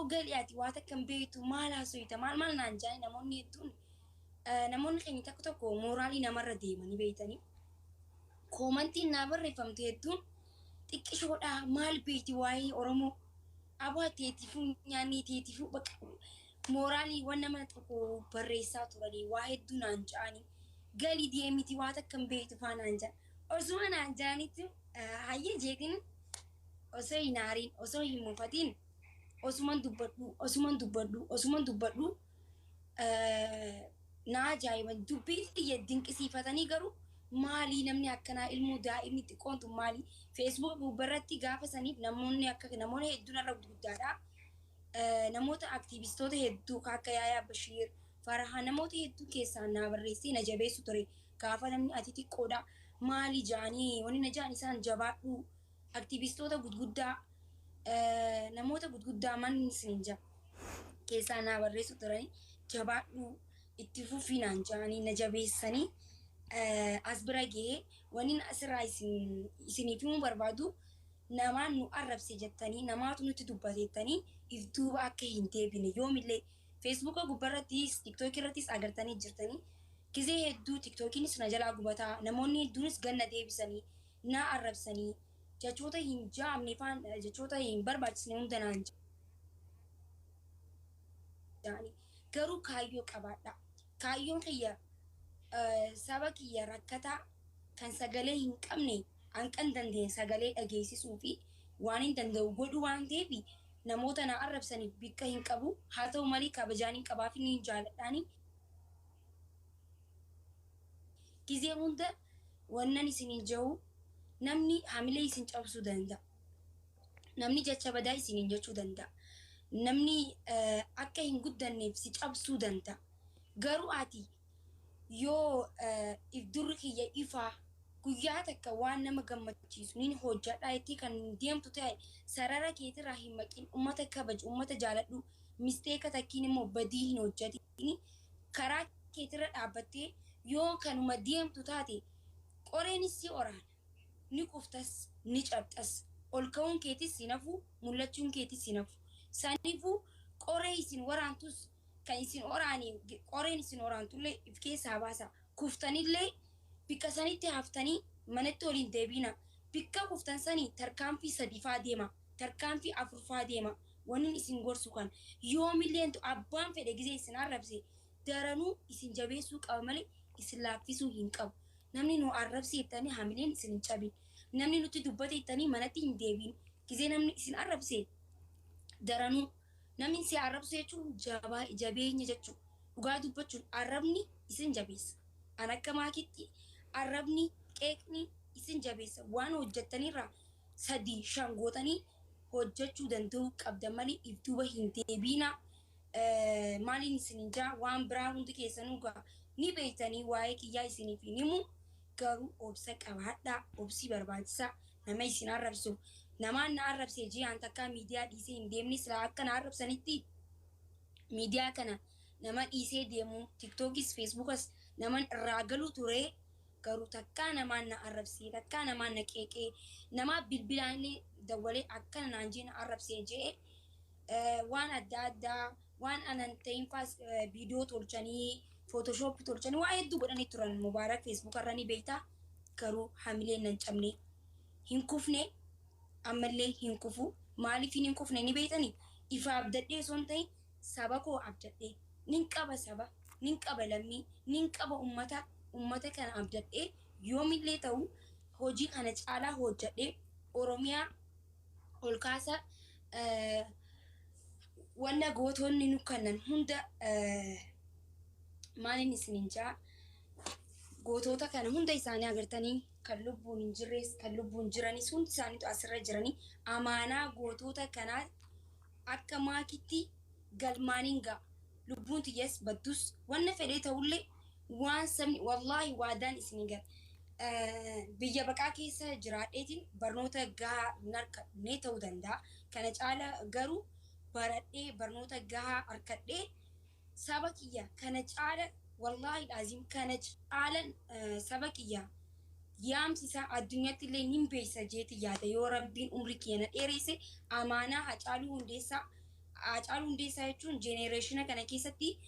قال ياتي واتا كان بيتو مالها سويتا مال نانجاني نموني يدون نموني خيني تاكو تاكو مورالي نمر ديماني بيتاني كومنتي نابر فهمت يدون تكشودا مال بيتي واي أورمو أبغى تيتيفو يعني تيتيفو بك مورالي وانا ما تقو بريسات ولي واحد دون أنجاني قالي دي أميتي واتا كم بيت فان أنجان أرسو أنا أنجاني تو هاي جيتين أرسو ينارين أرسو يموفتين أرسو من دبردو ناجاي من دبي يدين كسي فتاني قرو مالي نمني أكنا علمو دائمي تكونتو مالي فيسبوك ببرتي غافة سنيب نموني أكنا نموني هدونا رب دودادا namoota aktiivistoota hedduu akka Yaayaa Bashiir Farahaa namoota hedduu keessaa naa barreessee na jabeessu ture gaafa namni ati xiqqoodha maali jaanii wanni na jaan isaan jabaadhu aktiivistoota gudguddaa namoota gudguddaa manni isin jaa keessaa naa barreessu turani jabaadhu itti fufii naan jaanii na jabeessanii as bira gahee wanni asirraa isiniif himuu barbaadu namaan nu arrabse jettanii namaatu nutti dubbateettanii if duuba akka hin deebine yoomillee feesbuuka gubbarrattis tiktookii irrattis agartanii jirtanii gizee hedduu tiktookiinis na jalaa gubataa namoonni hedduunis ganna deebisanii na arrabsanii jechoota hin jaamne faan jechoota hin barbaachisne hunda naan jaanii garuu kaayyoo qabaadha kaayyoon kiyya saba kiyya rakkataa kan sagalee hin qabne ankan dandeen sagalee dhageessisuu fi waan hin danda'u godhu waan ta'eef namoota na arrabsaniif bikka hin qabu haa ta'u malee kabajaan hin qabaaf ni jaaladhaani gizee hunda wannan isiniin jiru namni hamilee isin cabsuu danda'a namni jecha badaa isiniin jechuu danda'a namni akka hin guddanneef si cabsuu danda'a garuu ati yoo if durri kiyya ifaa guyyaa takka waan nama gammachiisu nin hojjadhaa itti kan deemtu ta'e sarara keetirraa hin maqin ummata kabaju ummata jaaladhu misteeka takkiin immoo badii hin hojjatin karaa keetirra dhaabbattee yoo kanuma deemtu taate qoreenis si oraana ni kuftas ni cabxas ol ka'uun keetis si nafu mul'achuun keetis si nafu saniifuu qoree isin waraantus kan isin oraane qoreen isin oraantullee if keessaa baasa kuftanillee bikka sanitti haftanii manatti waliin deebina bikka kuftan sanii tarkaanfii sadifaa deema tarkaanfii afurfaa deema wanni isin gorsu kan yoomilleentu abbaan fedhe gizee isin arrabse daranuu isin jabeessuu qaba malee isin laaffisuu hin qabu namni nu arrabse jettanii hamileen isin hin cabin namni nutti dubbate jettanii manatti hin deebin gizee namni isin arrabse daranuu namni si arrabsu jechuun jabeenya jechuun dhugaa dubbachuun arrabni isin jabeessa an akka maakitti arrabni qeeqni isin jabeessa waan hojjettanirraa 3-5 gootanii hojjechuu danda'uu qabda malee if duuba hin deebiina maaliin isin jaa waan biraa hundi keessanuu ni beektanii waa'ee kiyyaa isiniif hin himu garuu obsa qabaadhaa obsi barbaachisaa nama isin arrabsu namaan na arrabsee ji'aan takka miidiyaa dhiisee hin deemne silaa akka na arrabsanitti miidiyaa kana nama dhiisee deemu tiktookis feesbuukas naman irraa galuu ture garuu takkaa namaan na arrabsee takkaa namaan na qeeqee nama bilbilaalee dawwalee akkana naan jee na arrabsee jee waan adda addaa waan anan ta'in faas viidiyoo tolchanii footoshoop tolchanii waa hedduu godhanii turan mubaarak feesbuuk irra ni beektaa garuu hamileen nan cabne hin kufne ammallee hin kufu maaliif hin kufne ni beektanii ifa abdadhee son ta'in saba koo abdadhee nin qaba saba nin qaba lammii nin qaba ummata kana abdadhee yoomillee ta'u hojii kana caalaa hojjadhee oromiyaa ol kaasa wanna gootonni nu kannan hunda maalin isinin jaa gootota kana hunda isaanii agartanii kan lubbuun hin jirres kan lubbuun jiranis hundi isaaniitu asirra jiranii amaanaa gootota kanaa akka maakitti galmaaniin ga'a lubbuun tiyyees baddus wanna fedhee ta'ullee waan sabni wallaahi waadaan isinii gara biyya baqaa keessa jiraadheetiin barnoota gahaa narkadhee ta'uu danda'a kana caala garuu baradhee barnoota gahaa harkadhee saba kiyya kana caala wallaahi laazim kana caala saba kiyya yaamsisaa addunyaatti illee nin beeysa jeeti yaada yoo rabbiin umrii kiyya na dheeresse amaanaa Hacaaluu Hundeessaa Haacaaluu Hundeessaa jechuun jenereeshina kana keessatti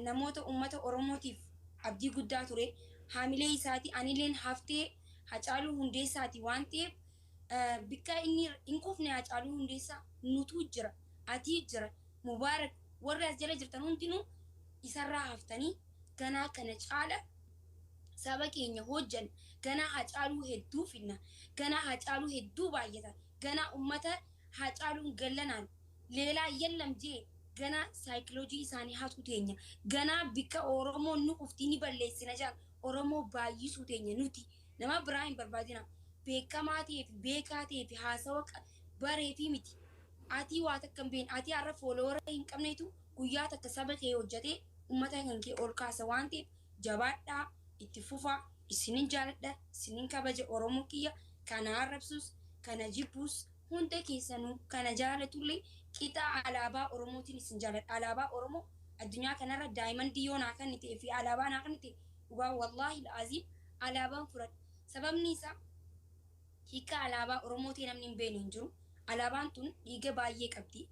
namoota uummata Oromootiif abdii guddaa ture. Haamilee isaati anileen haftee Haacaaluu Hundeessaati waan ta'eef bikka inni hin kufne Haacaaluu Hundeessaa nutu jira, ati jira, Mubaarak warra as jala jirtan hundinuu isarraa haftanii ganaa kana caala saba keenya hojjan ganaa Haacaaluu hedduu finna, ganaa Haacaaluu hedduu baay'ata, ganaa uummata Haacaaluun gallanaan leelaa yallam jee ganaa saayikoloojii isaanii hatu teenya, ganaa bikka Oromoon nu uftii ni balleessina jaan Oromoo baay'isuu teenya nuti nama biraa hin barbaadina. Beekamaa ta'ee fi beekaa ta'ee fi haasawa baree fi miti. Ati waa takka hin beekne ati har'a fooloowara hin qabneetu guyyaa takka saba kee hojjetee uummata kan kee ol kaasa waan ta'eef jabaadhaa itti fufaa isinin jaaladha isinin kabaja Oromoo kiyya kana arrabsus kana jibbus hunda keessanuu kana jaalatullee qixa alaabaa Oromootiin isin jaaladha. Alaabaa Oromoo addunyaa kanarra daa'imman yoo naa kan ta'e fi alaabaa naa kan ta'e dhugaa wallaahi la'aziim alaabaan fudhadha. Sababni isaa hiika alaabaa Oromootiin namni hin beekne hin jiru. Alaabaan tun dhiiga baay'ee qabdi.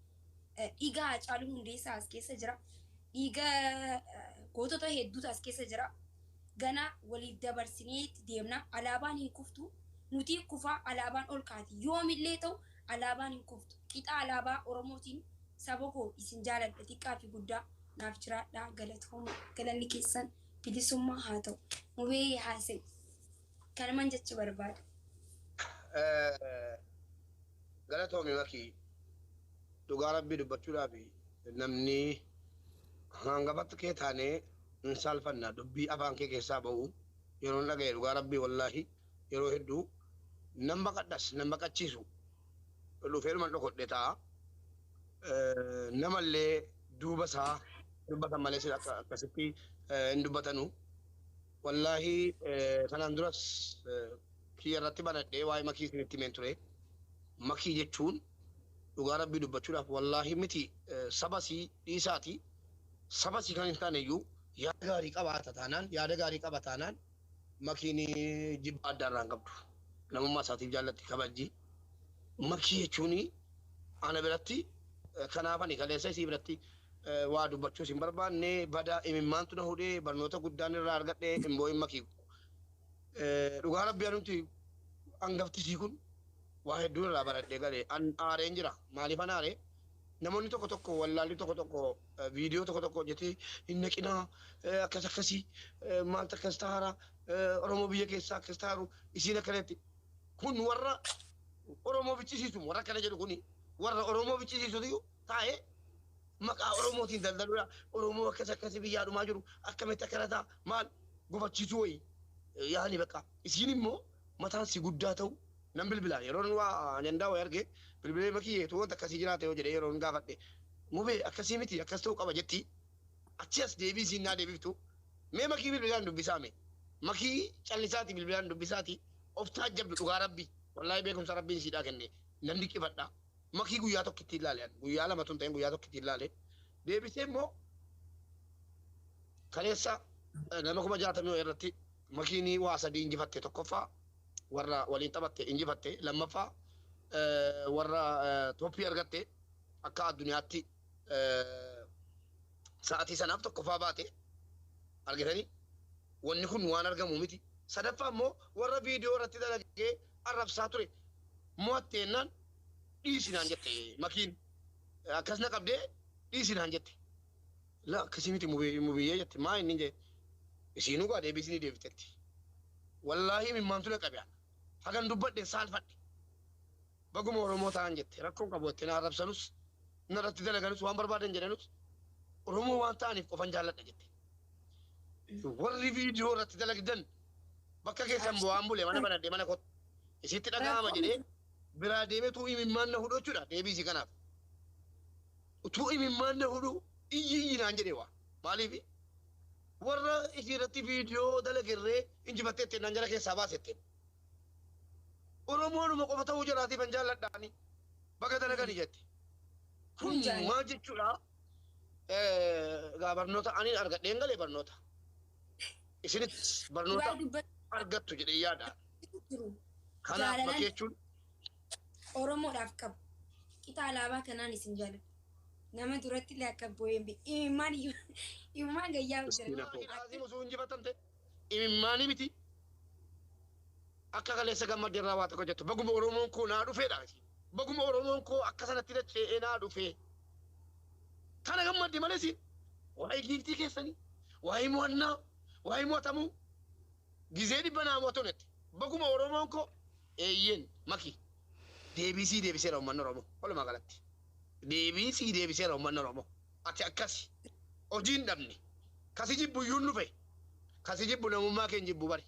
Dhiiga Haacaaluu Hundeessaa as keessa jira. Dhiiga gootota hedduutu as keessa jira. Gana waliif dabarsinee deemna. Alaabaan hin kuftu. Nuti kufaa alaabaan ol kaati. Yoomillee ta'u alaabaan hin kuftu. Qixa alaabaa Oromootiin saba koo isin jaaladha xiqqaa fi guddaa naaf jiraadhaa galatooma galanni keessan bilisummaa haa ta'u. Mubee haasa'e. Kanumaan jecha barbaada. Galatoomi makii dhugaa rabbii dubbachuudhaaf namni hangafatti kee taanee hin saalfanna dubbii afaan kee keessaa ba'u yeroo dhaga'e dhugaa rabbii wallaahi yeroo hedduu nama qadhas nama qachiisu dhufeeruman dhokodhe ta'a namallee duuba isaa dubbatan malee sila akkasitti hin dubbatanu wallaahi kanaan duras kiyya irratti banadhee waa'ee makii isinitti himeen ture. Makii jechuun dhugaa rabbii dubbachuudhaaf wallaahi miti sabasii dhiisaati sabasii kan hin taane iyyuu yaada gaarii qabaata taanaan yaada gaarii qaba taanaan makiin jibba adda irraa hin qabdu namummaa isaatiif jaallatti kabajji makii jechuun ana biratti kanaafani kaleessa isii biratti waa dubbachuus hin barbaanne badaa imimmaantu na hudhee barnoota guddaan irraa argadhee hin boo'in makii dhugaa rabbii anuti hangaftisii kun waa hedduu irraa baradhee galee aareen jira maaliif an aaree namoonni tokko wallaalli tokko viidiyoo tokko hojjetee hin naqinaa akkas akkasii maaltu akkas taara Oromoo biyya keessaa akkas taaru isiin akkanatti kun warra Oromoo bichisiisu warra akkana jedhu kuni warra Oromoo bichisiisu taa'ee maqaa Oromootiin daldaluudha Oromoo akkas akkasii biyyaa dhumaa jiru akkamitti akkana ta'a maal gufachiisuu wayii yaani baqa isiin immoo mataan si guddaa ta'u nam bilbilaan yeroon waa ajandaa wayii argee bilbilee makii yeetu wanta akkasii jiraate yoo jedhee yeroon gaafadhe mubee akkasii miti akkas ta'uu qaba jetti achi as deebii siin naa deebiftu mee makii bilbilaan dubbisaame makii callisaati bilbilaan dubbisaati of taajjabdu dhugaa rabbii wallaahi beekumsa rabbiin siidhaa kenne namni qifadha makii guyyaa tokko itti ilaale guyyaa lama tun ta'in guyyaa tokko itti ilaale deebisee immoo kaleessa nama 60 irratti makiinii waa sadii injifatte tokkoffaa warra waliin taphatte injifatte lammaffaa warra Toophii argatte akka addunyaatti sa'aatii sanaaf tokkoffaa baate argitanii wanni kun waan argamu miti sadaffaa immoo warra viidiyoo irratti dalagee arrabsaa ture mo'atteennaan dhiisinaan jette makiin akkasna qabdee dhiisinaan jette la akkasii miti mubiyyee jette maa inni jee isiinuu gaa deebisanii deebitetti wallaahi mimmaantu na qabi'a hagan dubbadhe saalfadhe baguma Oromoo ta'an jette rakkoon qabu itti na arrabsanus narratti dalaganus waan barbaadan jedhanus Oromoo waan ta'aniif qofan jaalladha jette warri viidiyoo irratti dalagdan bakka keessan bu'aan bulee mana banadhee mana kottu isitti dhaga'ama jedhee biraa deemee tuu imimmaan na hudhu jechuudha deebisii kanaaf utuu imimmaan na hudhu iyyi naan jedhee waa maaliif warra isirratti viidiyoo dalagirree injifattee ittiin nan jala keessaa baasetteen Oromoonuma qofa ta'uu jiraatiif an jaalladhaani bakka dalaganii jette kun maal jechuudha gaa barnoota ani argadheen galee barnoota isinitti barnoota argattu jedhee yaada kanaaf bakka jechuun Oromoodhaaf qabu qixa alaabaa kanaan isin jaalladha nama duratti illee akka boo'een imimmaan gayyaa jira. Asii osoo injifatante imimmaanii miti. Akka kaleessa gammadde irraa waa tokko jettu baguma Oromoon koo naa dhufeedha. Baguma Oromoon koo akka sanatti dachee naa dhufee. Kana gammadde malees waa'ee giiftii keessanii waa'ee mo'annaa waa'ee mo'atamuu gizee dhibba naa mo'atonetti baguma Oromoon koo eeyyeen maki deebisii deebiseera uummanni Oromoo walumaa galatti deebisii deebiseera uummanni Oromoo ati akkasi hojiin dhabne kasi jibbu iyyuun dhufe kasi jibbu namummaa keenya jibbu bari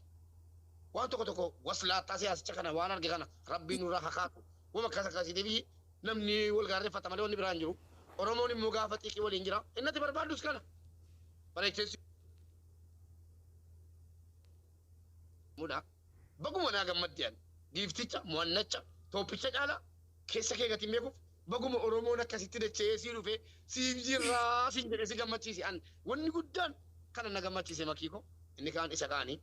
waan tokko waslaattaa siyaasicha kana waan arge kana rabbiin nurraa hakaatu wama akkasii deebii namni wal gaarreeffata malee wanni biraan jiru Oromoon immoo gaafa xiiqii waliin jira innatti barbaadus kana bareechessi muda baguma naa gammaddiyaan giifticha mo'annacha tooppicha caala keessa kee gatiin beekuuf baguma Oromoon akkasitti dachee sii dhufe siif jirraa siin jedhe si gammachiise an wanni guddaan kana na gammachiise makiiko inni kaan isa kaanii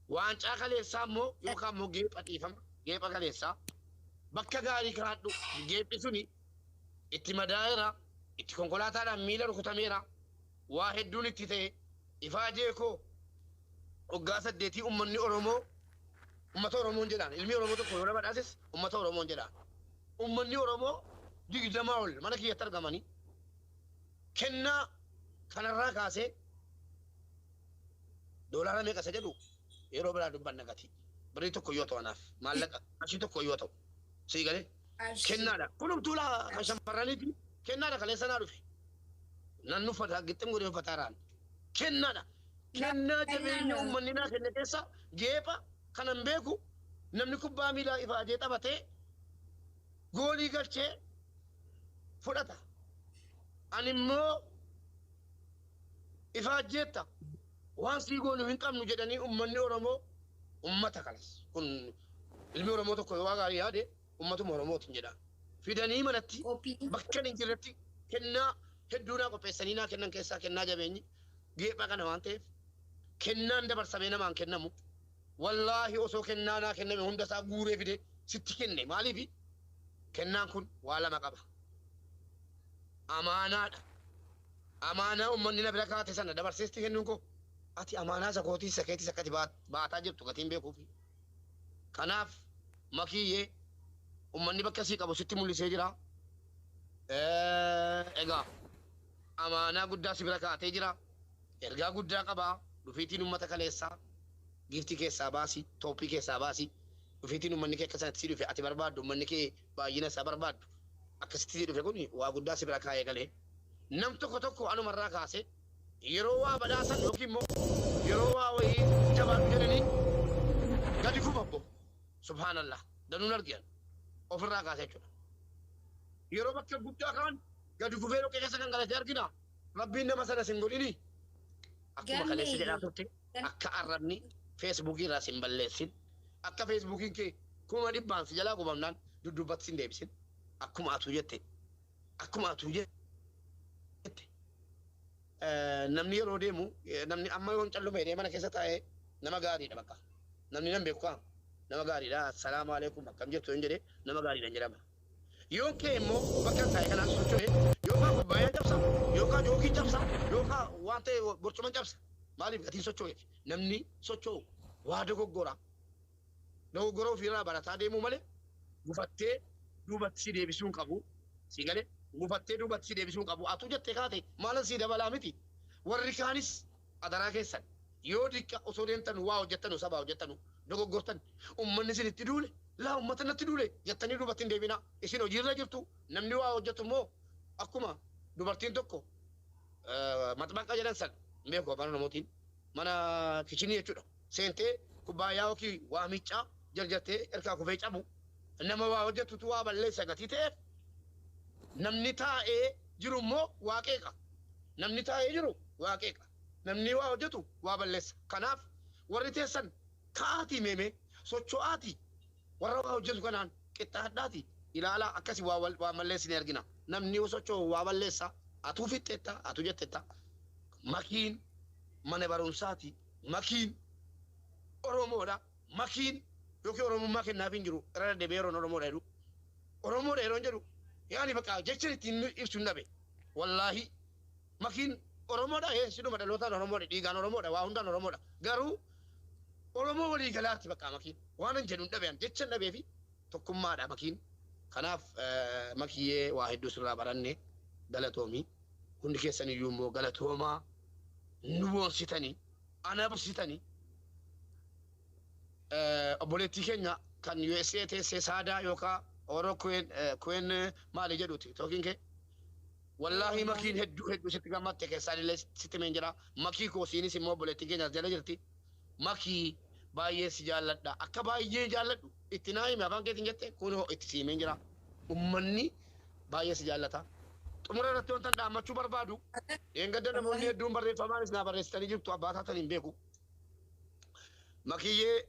waancaa kaleessaa immoo yookaan immoo geepha dhiifama geepha kaleessaa bakka gaarii kaadhu geephi suni itti madaa'eera itti konkolaataadhaan miila rukutameera waa hedduun itti ta'e ifaajee koo waggaa 8 uummanni Oromoo ummata Oromoon jedhaan ilmi Oromoo tokko yoo badhaases ummata Oromoon jedhaan uummanni Oromoo 20 ol mana kiyyatti argamanii kennaa kanarraa kaasee doolaara meeqa isa jedhu yeroo biraa dubbanna gatii birrii tokko yoo ta'u anaaf maallaqa ashii tokko yoo ta'u sii galee kennaadha kunumtuu laa shamarraniiti kennaadha kaleessa naa dhufe nan uffata gixxim godhee uffataaraan kennaadha kennaa jabeenya uummanni naa kenne keessa geepha kanan beeku namni kubbaa miilaa ifaajee taphatee goolii galchee fudhata ani immoo ifaajeetta waan sii goonu hin qabnu jedhanii uummanni Oromoo uummata kanas kun ilmi Oromoo tokko yoo gaarii yaade ummatuma Oromootiin jedha fidanii manatti bakka hin jirretti kennaa hedduu naa qopheessanii naa kennan keessaa kennaa jabeenyi geepha kana waan ta'eef kennaan dabarsamee namaan kennamu wallaahi osoo kennaa naa kenname hunda isaa guuree fide sitti kenne maaliif kennaan kun waa lama qaba amaanaadha amaanaa uummanni na bira kaate sana dabarseesti kennuun koo ati amaanaa isa kootii isa keetii akkati baataa jirtu gatiin beekuufi kanaaf makiyyee uummanni bakka sii qabu sitti mul'isee jira egaa amaanaa guddaa si bira kaatee jira ergaa guddaa qabaa dhufiitiin uummata kaleessaa giiftii keessaa baasii toophii keessaa baasii dhufiitiin uummanni kee akka sanatti si dhufe ati barbaaddu uummanni kee baay'ina isaa barbaaddu akkasitti si dhufe kun waa guddaa si bira kaa'ee galee nam tokko anumarraa kaase yeroo waa badhaasan yookiin immoo yeroo waa wayii jabaatu jedhanii gadi kufabbo subhaanallah danuun argiyan ofirraa kaase jechuudha yeroo bakka guddaa kaan gadi kufee dhoqqee keessa kan galate argina rabbiin nama sana sin godhini akkuma kaleessa jedhaa turte akka arrabni feesbuukii irraa sin balleessin akka feesbuukiin kee kuma dhibbaan si jalaa qubamnaan duddubbatti sin deebisin akkuma atuu jette namni yeroo deemu namni amma yoon callu fayyadee mana keessa taa'ee nama gaariidha bakka namni nan beeku nama gaariidha assalaamu alaikum akkam jettu hin jedhee nama gaariidha jedhama yoon kee immoo bakka taa'e kanaan socho'ee yookaan kubbaayyaa cabsa yookaan jookii cabsa yookaan waan ta'e borcuma cabsa maaliif gatiin socho'e namni socho'u waa dogoggora ofirraa barataa deemuu malee gufattee duubatti si deebisuun qabu si galee gufattee duubatti si deebisuun qabu atu jettee kaate maalan si dabalaa miti warri kaanis adaraa keessan yoo diqqa osoo deemtan waa hojjettanu sabaa hojjettanu dogoggortan uummanni isin itti duule laa uummata natti duule jettanii duubatti hin deebina isin hojiirra jirtu namni waa hojjetu immoo akkuma dubartiin tokko maxbanqa jedhan san beeku afaan Oromootiin mana kichinii jechuudha seentee kubbaayyaa yookiin waa miccaa jarjartee ergaa kufee cabu nama waa hojjetutu waa balleessa gatii ta'eef namni taa'ee jiru immoo waaqeeqa namni taa'ee jiru waaqeeqa namni waa hojjetu waa balleessa kanaaf warri teessan ka'aatii meemee socho'aatii warra waa hojjetu kanaan qixxaadhaatii ilaalaa akkasi waa malleessine argina namni socho'u waa balleessa atuu fixxeetta atuu jetteetta makiin mana barumsaati makiin Oromoodha makiin yookiin Oromummaa kennaaf hin jiru irra deebi'ee Oromoodha jedhu Oromoodha yeroo jedhu yaani bakka jecha ittiin ibsuun dhabe والله makiin Oromoodha siduma dhalootaan Oromoodha dhiigaan Oromoodha waa hundaan Oromoodha garuu Oromoo walii galaatti bakka makiin waan hin jedhu dhabean jecha dhabee fi tokkummaadha makiin kanaaf makiyyee waa hedduu sirraa baranne galatoomii hundi keessan iyyuu immoo galatoomaa nu boonsitanii ana boonsitanii obboleettii keenya kan USA teessee saadaa yookaan Oromoo kuen maali jedhuti tookiin kee والله ماكين هدو ست قامت كيسان اللي ست من جرا ماكي كوسيني سمو بولتي كي نازل جرتي ماكي باي سجالة دا أكا باي جالة اتناي ما بان كي تنجت كونه اتسي من جرا أمني باي سجالة تا تمرة رتون تان دام شو بربادو ينقدر نموني دوم بري فمان اسنا بري استني جب تو أباتا تلين بيكو ماكي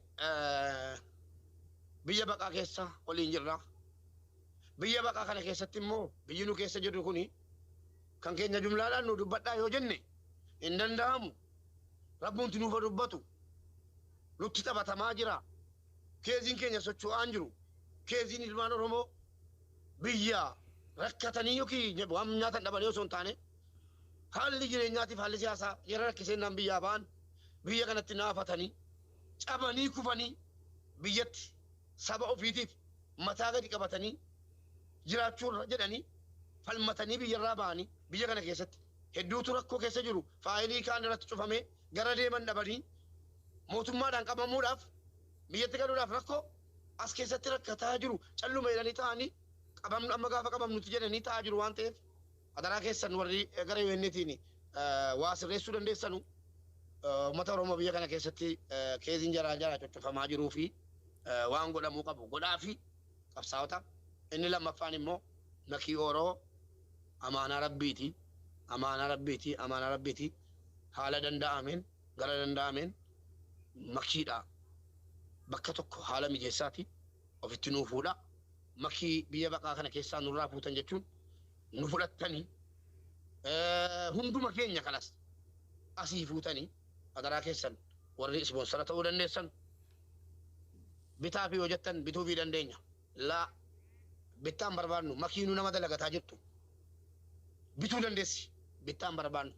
بيا بقى كيسا ولين جرا بيا بقى كنا كيسا تمو بيجنو كيسا جدو كوني kan keenya jumlaadhaan nu dubbadhaa yoo jenne hin danda'amu rabbuun nuuf dubbatu nutti taphatamaa jira keeziin keenya socho'aan jiru keeziin ilmaan Oromoo biyya rakkatanii yookiin waan nyaatan dhabanii osoo hin taane haalli jireenyaatiif haalli siyaasaa yeroo rakkiseenaan biyyaa ba'an biyya kanatti naafatanii cabanii kufanii biyyatti saba ofiitiif mataa gadi qabatanii jiraachuurra jedhanii falmatanii biyyarraa ba'anii biyya kana keessatti hedduutu rakkoo keessa jiru faayilii kaan irratti cufamee gara deeman dhabanii mootummaadhaan qabamuudhaaf biyyatti galuudhaaf rakkoo as keessatti rakkataa jiru calluma jedhanii ta'anii qabamnu amma gaafa qabamnuti jedhanii ta'aa jiru waan ta'eef adaraa keessan warri gara UN'tiin waa sirreessuu dandeessanu uummata Oromoo biyya kana keessatti keeziin jaraa coccofamaa jiruu fi waan godhamuu qabu godhaa fi qabsaa'ota inni lammaffaan immoo nakii Oroo amaanaa rabbiiti haala danda'ameen gara danda'ameen makiidha bakka tokko haala mijeessaati ofitti nuu fuudha makii biyya baqaa kana keessaa nurraa fuutan jechuun nu fudhattanii hunduma keenya kanas asii fuutanii adaraa keessan warri ispoonsara ta'uu dandeessan bitaa fi yoo jettan bituu fi dandeenya laa bittaan barbaadnu makiinuu nama dalagataa jirtu bituu dandeessi bittaan barbaadnu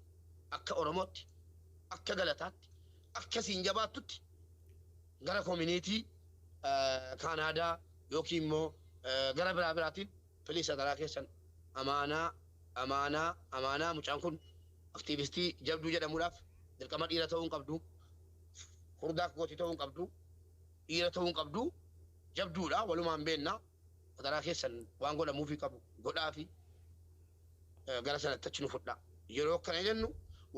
akka Oromootti akka galataatti akka siin jabaattutti gara koominiitii Kaanaadaa yookiin immoo gara biraatiin filiis adaraa keessan amaanaa mucaan kun aktiivistii jabduu jedhamuudhaaf dirqama dhiira ta'uu hin qabdu furdaa gootii ta'uu hin qabdu dhiira ta'uu hin qabdu jabduudha walumaan beennaa adaraa keessan waan godhamuufi qabu godhaa fi gara sanatti achi nu fudhaa yeroo kana jennu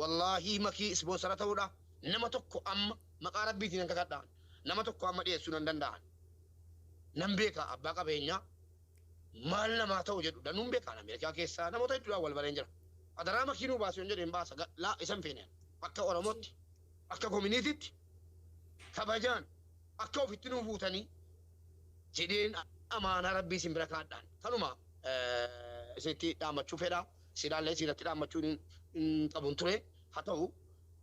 wallaahi makii ispoonsara ta'uudha nama tokko amma maqaa rabbiitiin kan kakadhaan nama tokko amma dhiyeessuu nan danda'an nan beeka abbaa qabeenyaa maal namaa ta'u jedhu danuun beekaan Ameerikaa keessaa namoota hedduudhaan wal bareen jira adaraa makiinuu baasu hin jedheen baasa laa isan feeneen akka Oromootti akka koominiitiitti kabajaan akka ofitti nuu fuutanii jedheen amaanaa rabbii isin bira kaadhaan kanuma isinitti dhaammachuu fedhaa sidaallee siirratti dhaammachuu hin qabun ture haa ta'u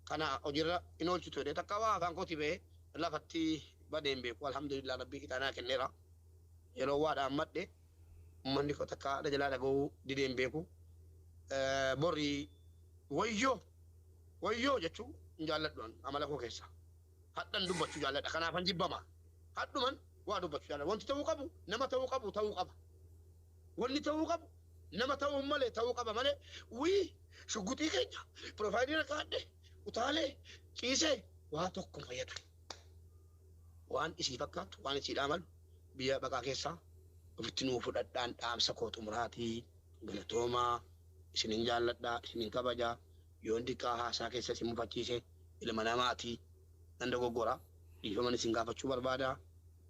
kana hojiirra hin oolchitu jedhee takka waa afaan kootii ba'ee lafatti badeen beeku alhamdulillah rabbii itaanaa kenneera yeroo waa dhaammadhe ummanni koo takka jalaa dhaga'uu dideen beeku borrii wayyoo jechuu hin jaalladhu amala koo keessa hadhan dubbachuu jaalladha kanaafan jibbama hadhuman waa dubbachuu jaalladha wanti ta'uu qabu nama ta'uu qabu ta'uu qaba wanni ta'uu qabu nama ta'uu malee ta'uu qaba malee wii shugguxii keenya piroofaayiliin kaadhe utaalee ciisee waa tokko fayyadu waan isii fakkaatu waan isii dhaamalu biyya baqaa keessaa ofitti nuu fudhadhaan dhaamsa koo xumuraatii galatoomaa isinin jaalladhaa isinin kabajaa yoon diqqaa haasaa keessa isin mufachiise ilma namaatii nan dogoggora dhiifaman isin gaafachuu barbaadaa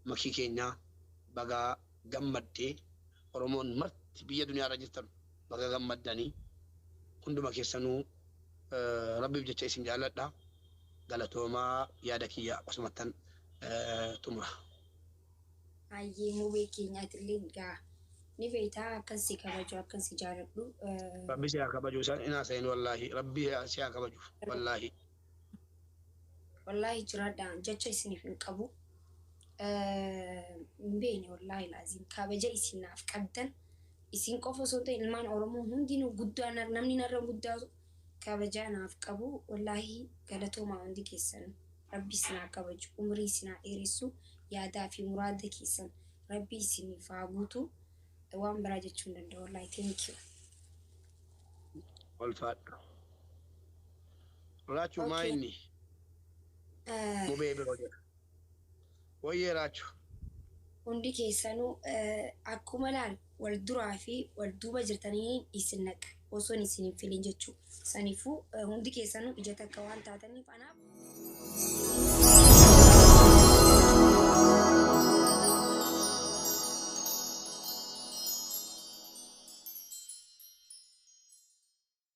makii keenyaa bagaa gammaddee Oromoon marti biyya duniyaarra jirtan baga gammaddanii hunduma keessanuu rabbiif jecha isin jaalladhaa galatoomaa yaada kiyya akkasumattan xumura. Ayyee hubee keenyaatillee gaa ni beektaa akkasii kabaju akkasii jaalladhu. Rabbi si haa kabaju isaan inaa sa'in wallaahi rabbi si haa kabaju wallaahi. Wallaahi jiraadhaan jecha isiniif hin qabu. Hin beekne wallaahi laazim kabaja isinaaf qabdan isin qofa osoo ta'e ilmaan Oromoo hundinuu guddaan namni narra guddaa kabajaa naaf qabu wallaahi galatoomaa hundi keessan rabbi isinaa kabaju umrii isinaa dheeressu yaadaa fi muraada keessan rabbi isiniif haa guutu waan biraa jechuu hin danda'u wallaahi thank you. Olfaadha. Raachu maa inni? Mubee biroo jira. Wayyee Raachu. Hundi keessanuu akkuma laal wal duraa fi wal duuba jirtanii isin naqa osoo isin hin filin jechuu saniifuu hundi keessanuu ija takka waan taataniif anaaf